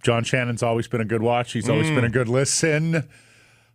John Shannon's always been a good watch. He's always been a good listen.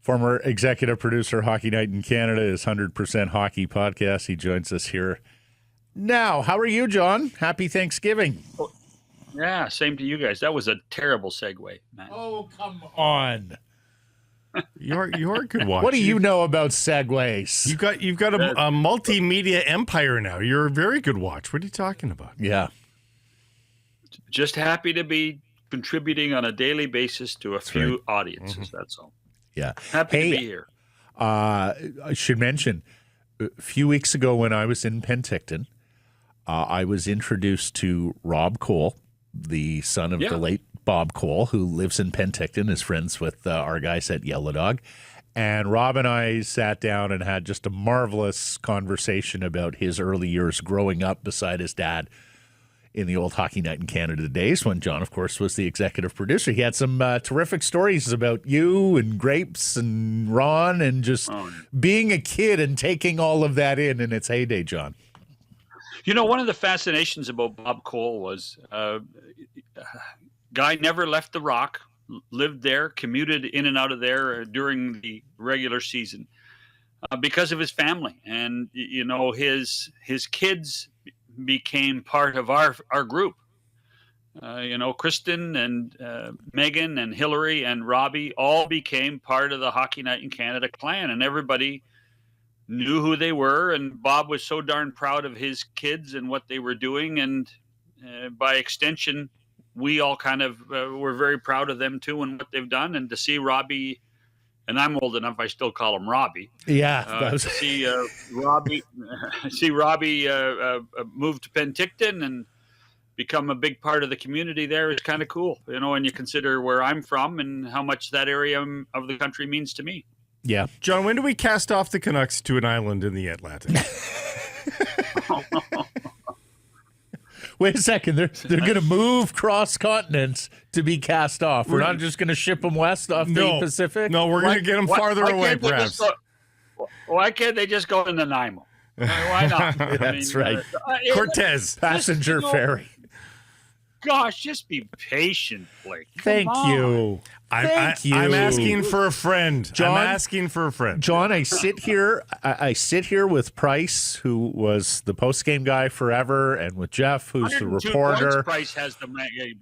Former executive producer, Hockey Night in Canada, his 100% Hockey podcast. He joins us here now. How are you, John? Happy Thanksgiving. Yeah, same to you guys. That was a terrible segue, man. Oh, come on. You're a good watch. What do you know about segues? You've got a multimedia empire now. You're a very good watch. What are you talking about? Yeah. Just happy to be contributing on a daily basis to a few audiences. That's all. Yeah. Happy to be here. I should mention, a few weeks ago when I was in Penticton, I was introduced to Rob Cole, the son of the late Bob Cole, who lives in Penticton, is friends with our guys at Yellow Dog. And Rob and I sat down and had just a marvelous conversation about his early years growing up beside his dad in the old Hockey Night in Canada days when John, of course, was the executive producer. He had some terrific stories about you and Grapes and Ron and just being a kid and taking all of that in its heyday, John. You know, one of the fascinations about Bob Cole was guy never left the Rock, lived there, commuted in and out of there during the regular season because of his family. And, you know, his kids became part of our group. You know, Kristen and Megan and Hillary and Robbie all became part of the Hockey Night in Canada clan, and everybody knew who they were. And Bob was so darn proud of his kids and what they were doing. And by extension, we all kind of were very proud of them too and what they've done. And to see Robbie, and I'm old enough, I still call him Robbie. Yeah. To see Robbie move to Penticton and become a big part of the community there is kind of cool, you know, and you consider where I'm from and how much that area of the country means to me. Yeah. John, when do we cast off the Canucks to an island in the Atlantic? Wait a second. They're going to move cross continents to be cast off. We're not just going to ship them west off the Pacific? No, we're going to get them farther away, perhaps. Why can't they just go to Nanaimo? Why not? That's right. Cortez. Passenger ferry. Gosh, just be patient, Blake. Thank you. I'm asking for a friend. John, I'm asking for a friend. John, I sit here with Price, who was the post-game guy forever, and with Jeff, who's the reporter. Price has the,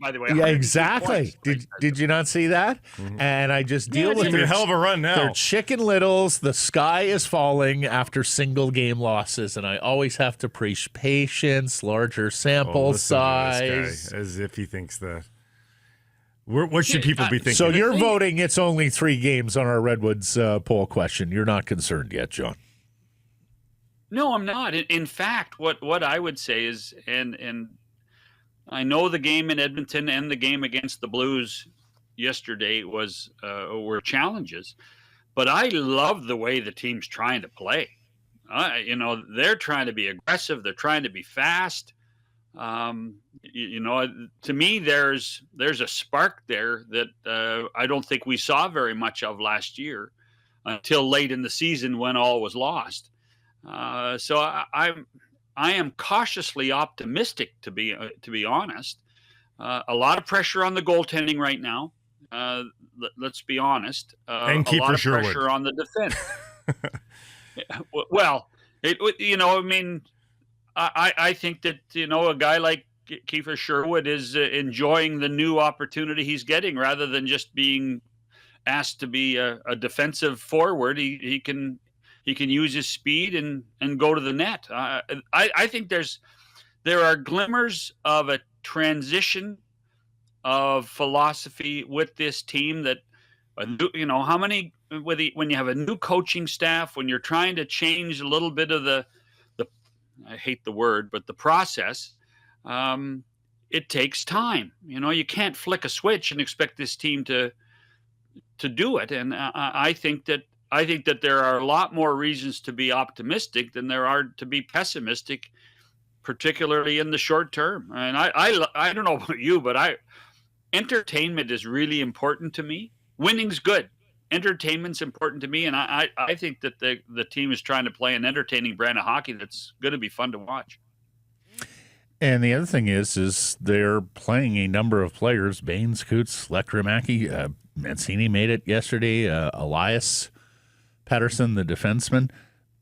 by the way. Yeah, exactly. Did you not see that? Mm-hmm. And I just deal with a hell of a run now. They're Chicken Littles. The sky is falling after single game losses, and I always have to preach patience, larger sample size. As if he thinks that. What should people be thinking? So you're voting it's only 3 games on our Redwoods poll question. You're not concerned yet, John? No, I'm not. In fact, what I would say is, and I know the game in Edmonton and the game against the Blues yesterday were challenges, but I love the way the team's trying to play. You know, they're trying to be aggressive. They're trying to be fast. You know, to me, there's a spark there that I don't think we saw very much of last year until late in the season when all was lost. So I am cautiously optimistic, to be honest. A lot of pressure on the goaltending right now. Let's be honest. And a lot of pressure on the defense. Well, you know, I mean, I think that, you know, a guy like Kiefer Sherwood is enjoying the new opportunity he's getting rather than just being asked to be a defensive forward. He can use his speed and go to the net. I think there are glimmers of a transition of philosophy with this team that, you know, how many, when you have a new coaching staff, when you're trying to change a little bit of the I hate the word, but the process, it takes time. You know, you can't flick a switch and expect this team to do it. And I think that there are a lot more reasons to be optimistic than there are to be pessimistic, particularly in the short term. And I don't know about you, but entertainment is really important to me. Winning's good. Entertainment's important to me, and I think that the team is trying to play an entertaining brand of hockey that's going to be fun to watch. And the other thing is they're playing a number of players, Baines, Coots, Lekramaki, Mancini made it yesterday, Elias Pettersson, the defenseman.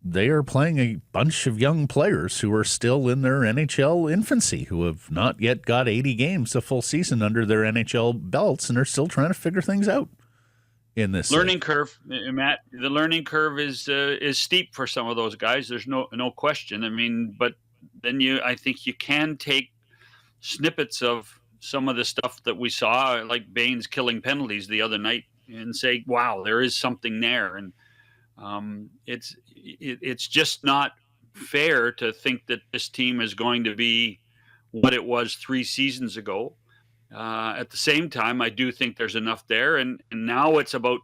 They are playing a bunch of young players who are still in their NHL infancy, who have not yet got 80 games, a full season under their NHL belts, and are still trying to figure things out in this learning curve, Matt. The learning curve is steep for some of those guys. There's no question. I mean, but then I think you can take snippets of some of the stuff that we saw, like Baines killing penalties the other night, and say, "Wow, there is something there." And it's just not fair to think that this team is going to be what it was 3 seasons ago. At the same time, I do think there's enough there, and now it's about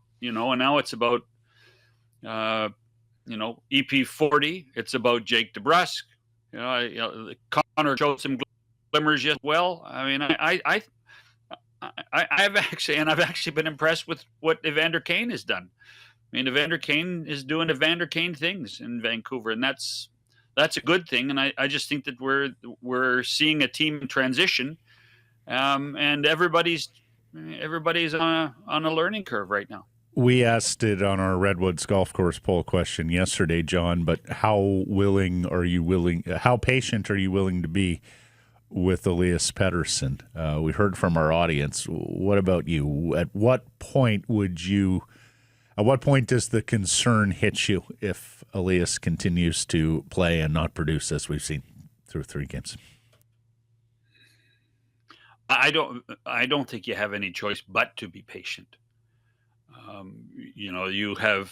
EP40. It's about Jake DeBrusk. Connor showed some glimmers as well. I mean, I've actually been impressed with what Evander Kane has done. I mean, Evander Kane is doing Evander Kane things in Vancouver, and that's a good thing. And I just think that we're seeing a team in transition, and everybody's on a learning curve right now. We asked it on our Redwoods golf course poll question yesterday, John, but how patient are you willing to be with Elias Pettersson? We heard from our audience. What about you? At what point does the concern hit you if Elias continues to play and not produce as we've seen through 3 games? I don't think you have any choice but to be patient. You have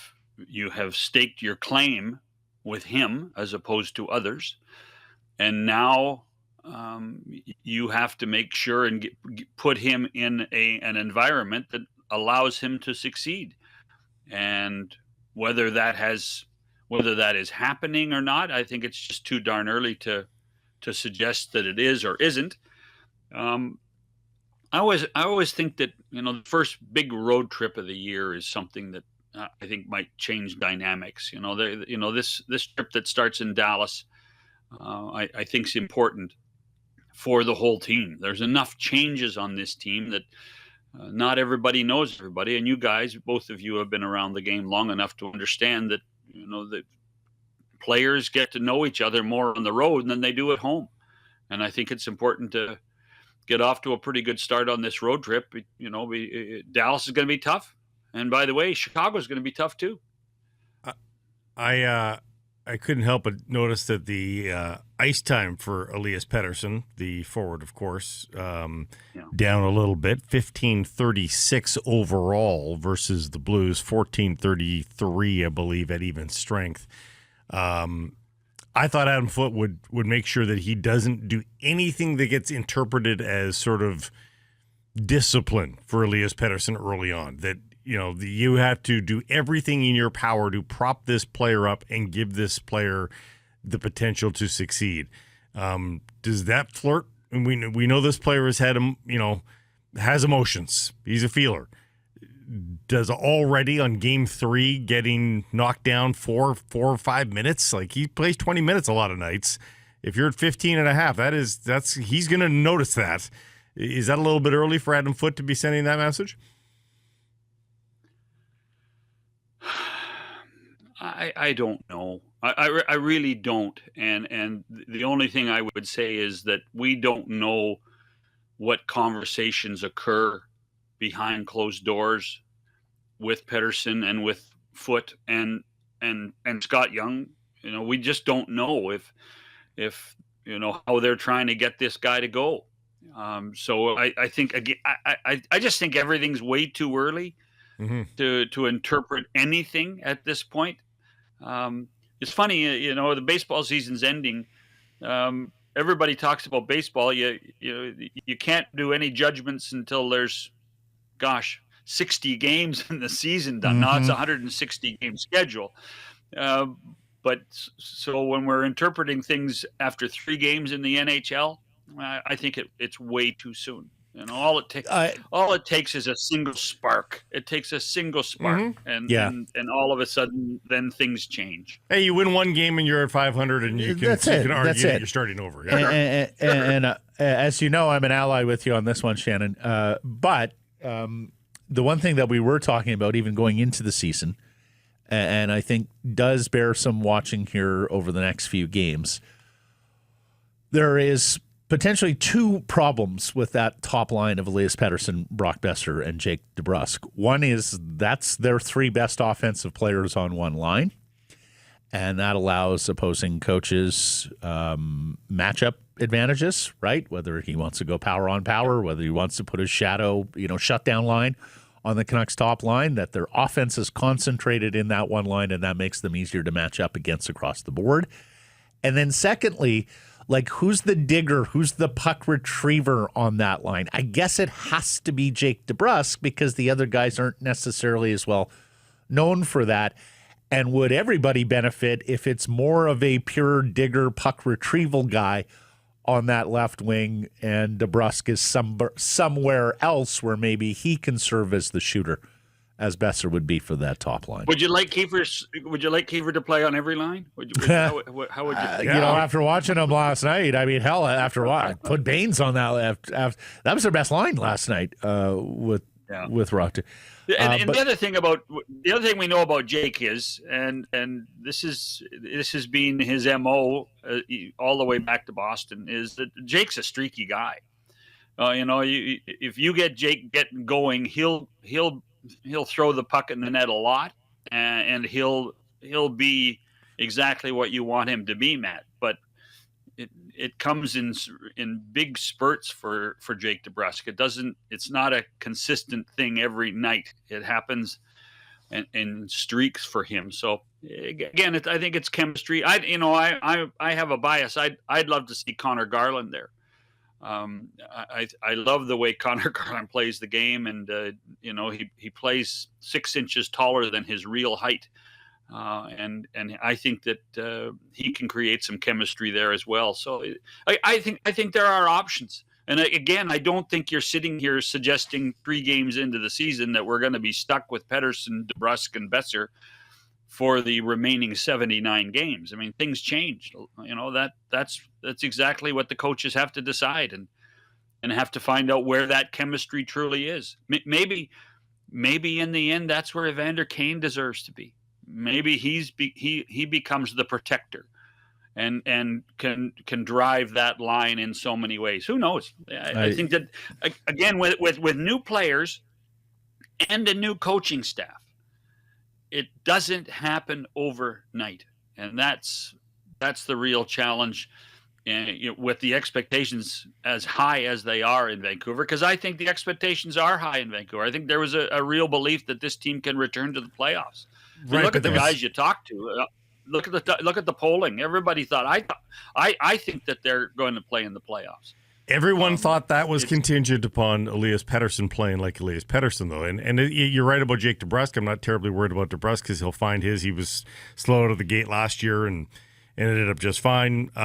staked your claim with him as opposed to others, and now you have to make sure and put him in an environment that allows him to succeed. And whether that is happening or not, I think it's just too darn early to suggest that it is or isn't. I always think that the first big road trip of the year is something that I think might change dynamics. This trip that starts in Dallas, I think is important for the whole team. There's enough changes on this team that not everybody knows everybody, and you guys, both of you, have been around the game long enough to understand that the players get to know each other more on the road than they do at home. And I think it's important to get off to a pretty good start on this road trip. Dallas is going to be tough, and by the way, Chicago is going to be tough too. I couldn't help but notice that the ice time for Elias Pettersson, the forward, of course, down a little bit. 15:36 overall versus the Blues, 14:33, I believe, at even strength. I thought Adam Foote would make sure that he doesn't do anything that gets interpreted as sort of discipline for Elias Pettersson early on. That you have to do everything in your power to prop this player up and give this player the potential to succeed. Does that flirt? And we know this player has has emotions. He's a feeler. Does already on game 3 getting knocked down 4 or 5 minutes? Like, he plays 20 minutes a lot of nights. If you're at 15 and a half, he's going to notice that. Is that a little bit early for Adam Foote to be sending that message? I don't know. I really don't. And the only thing I would say is that we don't know what conversations occur behind closed doors with Pettersson and with Foote and Scott Young. We just don't know if how they're trying to get this guy to go. So I think, again, I just think everything's way too early to interpret anything at this point. It's funny, the baseball season's ending. Everybody talks about baseball. You can't do any judgments until there's 60 games in the season done. Now it's a 160 game schedule. But so when we're interpreting things after 3 games in the NHL, I think it's way too soon. All it takes is a single spark. It takes a single spark, and all of a sudden, then things change. Hey, you win one game and you're at 500, and you can argue that you're starting over. Yeah. And as you know, I'm an ally with you on this one, Shannon. But the one thing that we were talking about, even going into the season, and I think does bear some watching here over the next few games, there is potentially two problems with that top line of Elias Pettersson, Brock Besser, and Jake DeBrusk. One is that's their three best offensive players on one line, and that allows opposing coaches matchup advantages, right? Whether he wants to go power on power, whether he wants to put his shadow, shutdown line on the Canucks top line, that their offense is concentrated in that one line, and that makes them easier to match up against across the board. And then secondly, who's the digger? Who's the puck retriever on that line? I guess it has to be Jake DeBrusk because the other guys aren't necessarily as well known for that. And would everybody benefit if it's more of a pure digger puck retrieval guy on that left wing and DeBrusk is somewhere else where maybe he can serve as the shooter, as Besser would be for that top line? Would you like Kiefer to play on every line? How would you? After watching him last night, I mean, hell, after what, put Baines on that left. That was their best line last night with Rock. And the other thing we know about Jake is, and this has been his MO all the way back to Boston, is that Jake's a streaky guy. If you get Jake getting going, he'll throw the puck in the net a lot, and he'll be exactly what you want him to be, Matt. But it comes in big spurts for Jake DeBrusk. It's not a consistent thing every night. It happens in streaks for him. So again, I think it's chemistry. I have a bias. I'd love to see Connor Garland there. I love the way Connor Garland plays the game, and he plays 6 inches taller than his real height, and I think that he can create some chemistry there as well. So I think there are options. And again, I don't think you're sitting here suggesting 3 games into the season that we're going to be stuck with Pettersson, DeBrusk, and Besser for the remaining 79 games. I mean, things change. That's exactly what the coaches have to decide and have to find out where that chemistry truly is. Maybe in the end, that's where Evander Kane deserves to be. Maybe he becomes the protector and can drive that line in so many ways. Who knows? I think that, again, with new players and a new coaching staff, it doesn't happen overnight, and that's the real challenge. With the expectations as high as they are in Vancouver, because I think the expectations are high in Vancouver. I think there was a real belief that this team can return to the playoffs. Right, look at the guys you talk to. Look at the polling. Everybody thought. I think that they're going to play in the playoffs. Everyone thought that was contingent upon Elias Pettersson playing like Elias Pettersson, though. And you're right about Jake DeBrusk. I'm not terribly worried about DeBrusk because he'll find his. He was slow out of the gate last year and ended up just fine. For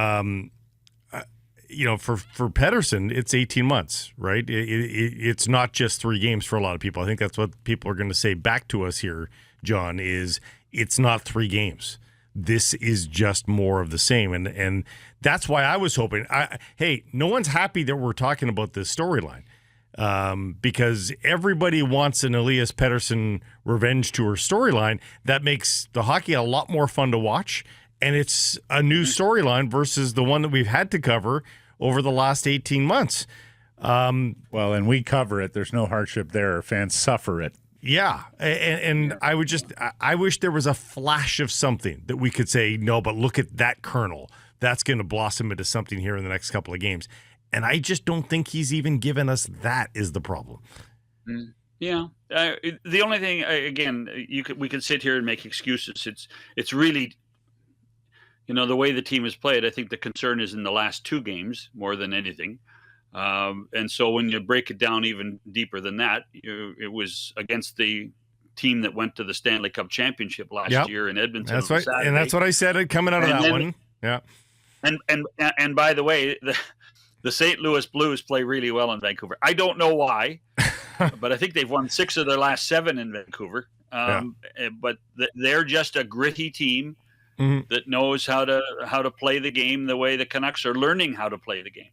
Pettersson, it's 18 months, right? It's not just 3 games for a lot of people. I think that's what people are going to say back to us here, John, is it's not 3 games. This is just more of the same. And that's why I was hoping. Hey, no one's happy that we're talking about this storyline because everybody wants an Elias Pettersson revenge tour storyline. That makes the hockey a lot more fun to watch. And it's a new storyline versus the one that we've had to cover over the last 18 months. And we cover it. There's no hardship there. Fans suffer it. Yeah, and I wish there was a flash of something that we could say, no, but look at that kernel. That's going to blossom into something here in the next couple of games. And I just don't think he's even given us that is the problem. Yeah. The only thing, again, we can sit here and make excuses. It's really, the way the team has played, I think the concern is in the last 2 games more than anything. And so when you break it down even deeper than that, it was against the team that went to the Stanley Cup Championship last year in Edmonton. That's right, and that's what I said coming out of that one. Yeah. And by the way, the St. Louis Blues play really well in Vancouver. I don't know why, but I think they've won 6 of their last 7 in Vancouver. But they're just a gritty team that knows how to play the game the way the Canucks are learning how to play the game.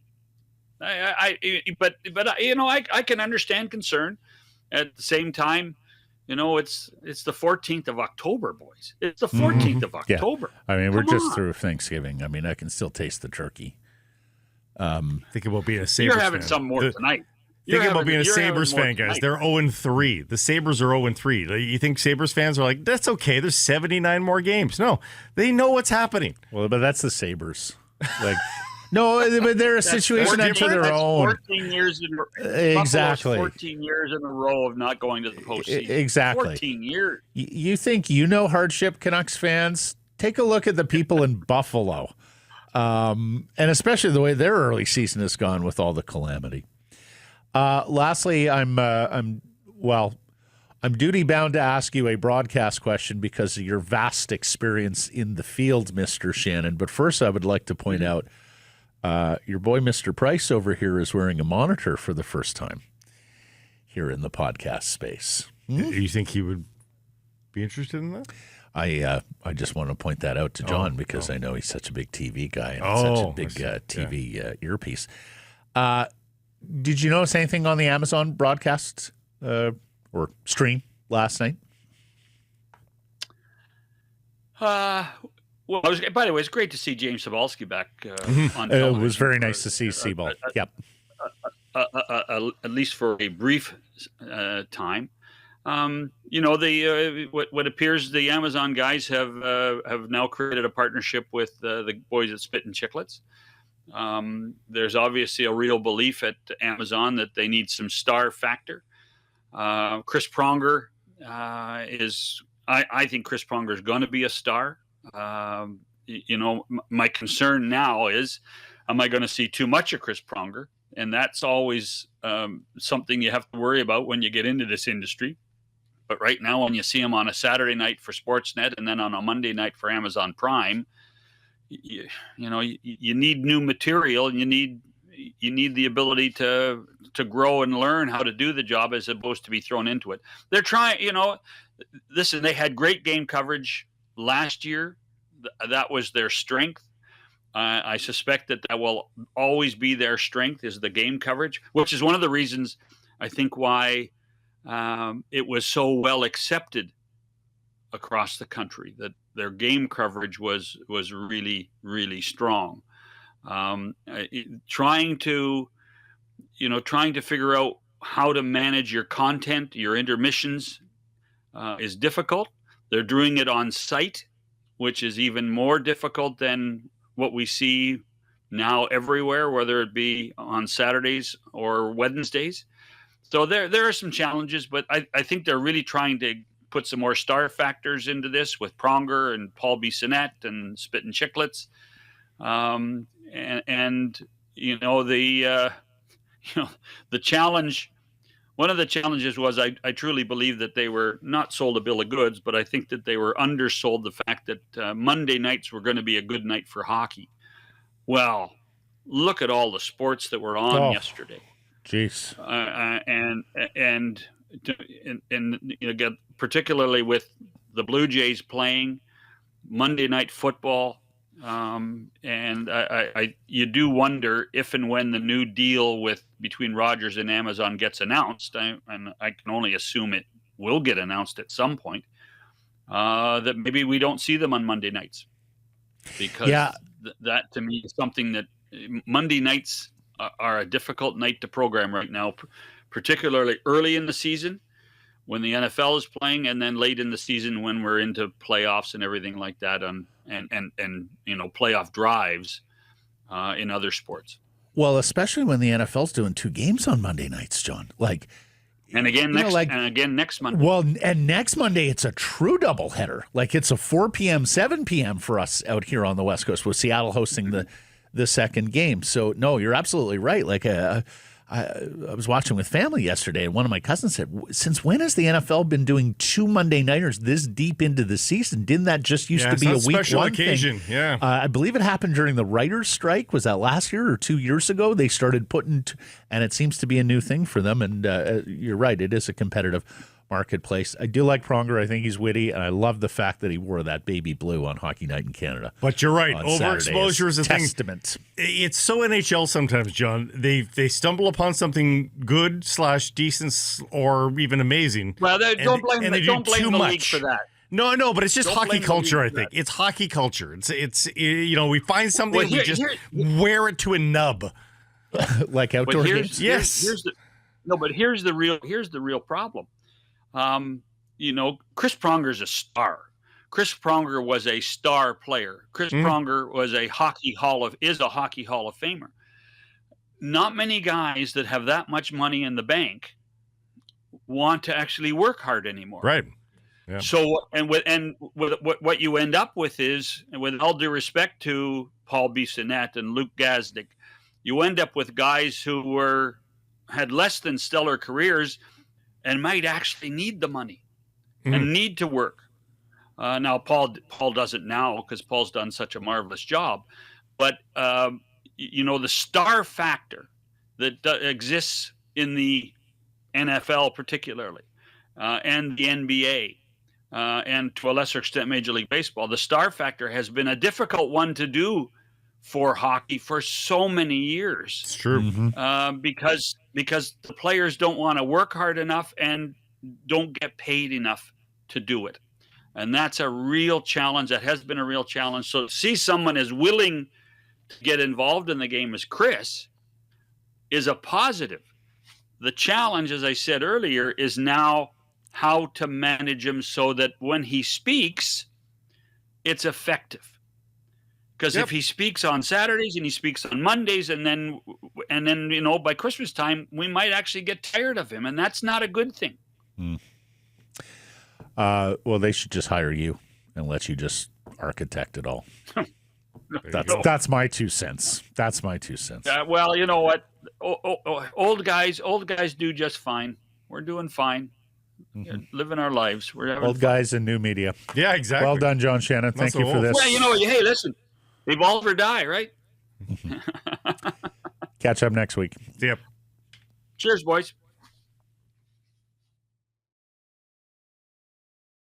But I can understand concern. At the same time, it's the 14th of October, boys. It's the 14th of October. Yeah. I mean, we're just through Thanksgiving. I mean, I can still taste the turkey. Think about being a Sabres fan. You're having some more tonight. Think about being a Sabres fan, guys. They're 0-3. The Sabres are 0-3. You think Sabres fans are like, that's okay. There's 79 more games. No, they know what's happening. Well, but that's the Sabres. Like, no, but they're a situation unto their own. 14 years exactly. 14 years in a row of not going to the postseason. Exactly. 14 years. You think hardship, Canucks fans? Take a look at the people in Buffalo, and especially the way their early season has gone with all the calamity. Lastly, I'm duty bound to ask you a broadcast question because of your vast experience in the field, Mr. Shannon. But first, I would like to point out your boy, Mr. Price, over here is wearing a monitor for the first time here in the podcast space. You think he would be interested in that? I just want to point that out to John because I know he's such a big TV guy and such a big TV earpiece. Did you notice anything on the Amazon broadcast or stream last night? By the way, it's great to see James Cybulski back on television. It was very nice to see Cybul. Yep. At least for a brief time. What appears the Amazon guys have now created a partnership with the boys at Spit and Chicklets. There's obviously a real belief at Amazon that they need some star factor. Chris Pronger I think Chris Pronger is going to be a star. My concern now is, am I going to see too much of Chris Pronger? And that's always something you have to worry about when you get into this industry. But right now, when you see him on a Saturday night for Sportsnet and then on a Monday night for Amazon Prime, you need new material, and you need the ability to grow and learn how to do the job as opposed to be thrown into it. They're trying, listen, they had great game coverage last year. That was their strength. I suspect that will always be their strength, is the game coverage, which is one of the reasons I think why it was so well accepted across the country, that their game coverage was really, really strong. Trying to figure out how to manage your content, your intermissions, is difficult. They're doing it on site, which is even more difficult than what we see now everywhere, whether it be on Saturdays or Wednesdays. So there are some challenges, but I think they're really trying to put some more star factors into this with Pronger and Paul Bissonnette and Spit and Chicklets. The challenge, one of the challenges was I truly believe that they were not sold a bill of goods, but I think that they were undersold the fact that Monday nights were going to be a good night for hockey. Well, look at all the sports that were on yesterday. Jeez. Again, particularly with the Blue Jays playing Monday Night Football. You do wonder if and when the new deal between Rogers and Amazon gets announced, and I can only assume it will get announced at some point, that maybe we don't see them on Monday nights, because that to me is something that Monday nights are a difficult night to program right now, particularly early in the season when the NFL is playing, and then late in the season when we're into playoffs and everything like that, and playoff drives in other sports. Well, especially when the NFL's doing 2 games on Monday nights, John. And again next Monday. Well, and next Monday it's a true doubleheader. It's a 4 p.m., 7 p.m. for us out here on the West Coast, with Seattle hosting the second game. So no, you're absolutely right. I was watching with family yesterday, and one of my cousins said, "Since when has the NFL been doing 2 Monday nighters this deep into the season? Didn't that just used to be a week special one occasion? thing?" Yeah, I believe it happened during the writers' strike. Was that last year or 2 years ago? They started putting, and it seems to be a new thing for them. And you're right, it is a competitive marketplace. I do like Pronger. I think he's witty, and I love the fact that he wore that baby blue on Hockey Night in Canada. But you're right. Saturday Overexposure is a testament. thing. It's so NHL sometimes, John. They stumble upon something good / decent or even amazing. Well, don't blame the much. league for that. No, but it's just Don't hockey blame the culture, I league for think. that. It's hockey culture. It's we find something Well, we just wear it to a nub. Like outdoor games? Yes. Here's the real problem. Chris Pronger's a star. Chris Pronger was a star player. Chris Pronger was a Hockey Hall of Famer. Not many guys that have that much money in the bank want to actually work hard anymore. Right. Yeah. So, what you end up with is, and with all due respect to Paul Bissonnette and Luke Gazdic, you end up with guys who had less than stellar careers and might actually need the money and need to work. Now, Paul doesn't now because Paul's done such a marvelous job. But, the star factor that exists in the NFL particularly and the NBA and to a lesser extent Major League Baseball, the star factor has been a difficult one to do for hockey for so many years. It's true. Because the players don't want to work hard enough and don't get paid enough to do it. And that's a real challenge. That has been a real challenge. So to see someone as willing to get involved in the game as Chris is a positive. The challenge, as I said earlier, is now how to manage him so that when he speaks, it's effective. Because if he speaks on Saturdays and he speaks on Mondays and then by Christmas time, we might actually get tired of him. And that's not a good thing. Well, they should just hire you and let you just architect it all. That's my 2 cents. That's my 2 cents. Well, you know what? Old guys do just fine. We're doing fine. Living our lives. We're having old fun. Guys in new media. Yeah, exactly. Well done, John Shannon. Thank you for this. Well, hey, listen. Evolve or die, right? Catch up next week. Yep. Cheers, boys.